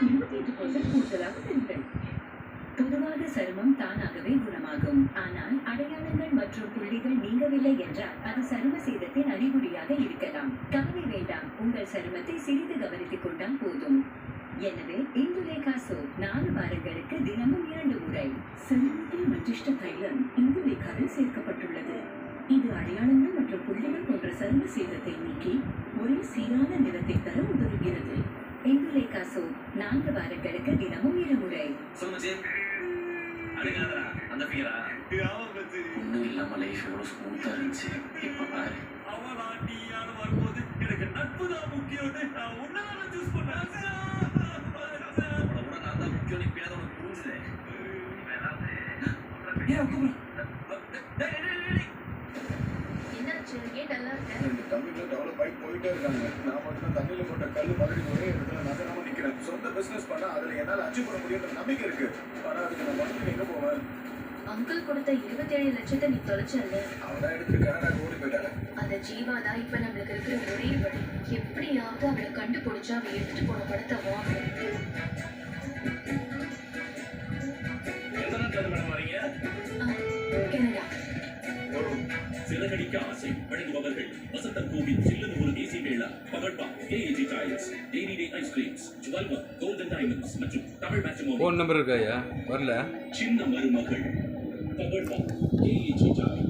28% கூடுதலாக பெறுங்கள். பொதுவாக சருமம் தானாகவே குணமாகும். ஆனால் அடையாளங்கள் மற்றும் புள்ளிகள் நீங்கவில்லை என்றால் அது சரும சேதத்தின் அறிகுறியாக இருக்கலாம். கவலை வேண்டாம், உங்கள் சருமத்தை சிறிது கவனித்துக் கொண்டால் போதும். எனவே இந்துலேகா சோப் 4 வாரங்களுக்கு தினமும் 2 முறை. சருமத்தில் மஞ்சிஷ்ட தைலம் இந்துலேகாவில் சேர்க்கப்பட்டுள்ளது. இது அடையாளங்கள் மற்றும் புள்ளிகள் போன்ற சரும சேதத்தை நீக்கி ஒரே சீரான நிறத்தை தர உதவுகிறது. இந்துலேகா சோப் 4 வாரங்களுக்கு தினமும் 2 முறை. ஒன்றும் இல்லாம லைஃப் எவ்வளோ ஸ்மூத்தா இருந்துச்சு. இப்ப பாரு வரும்போது எனக்கு நட்பு தான் முக்கியம். நான் உன்னால சூஸ் பண்ணேன். நான் தான் முக்கியம். நீ பேத உனக்கு புரிஞ்சுது. என்னாச்சு? ஏன் நல்லா இருக்க? இந்த தமிழ்ல டெவலப் ஆகி போயிட்டே இருக்காங்க. நான் மட்டும் தண்ணியில போட்ட கல் மாதிரி ஒரே இடத்துல நகராம நிக்கிறேன். சொந்த பிசினஸ் பண்ணா அதுல என்னால அச்சீவ் பண்ண முடியுன்ற நம்பிக்கை இருக்கு. ஆனா அதுக்கு நான் மட்டும் எங்க போவேன்? அங்கிள் கொடுத்த 27 லட்சத்தை நீ தொலைச்சல்ல. அவதான் எடுத்து கனடா ஓடி போயிட்டாங்க. அந்த ஜீவா தான் இப்ப நம்மளுக்கு இருக்கிற ஒரே வழி. எப்படியாவது அவளை கண்டுபிடிச்சு அவ எடுத்துட்டு போன படத்தை வாங்கணும். எந்த நாட்டில் மேடம் வரீங்க? கனடா. சிறகடிக்க ஆசை வழங்குபவர்கள் வசந்தம் கோவில் சில்லது ஒரு தேசிய மேளா, பகல்பா, AAG tiles, daily day ice creams, ஜுவல்வா, கோல்டன் டைமண்ட்ஸ் மற்றும் தமிழ் மேட்ரிமோனி. ஃபோன் நம்பர் இருக்காயா? வரல. சின்ன மருமகள் பகல்பா, ஏஏஜி டைல்ஸ்.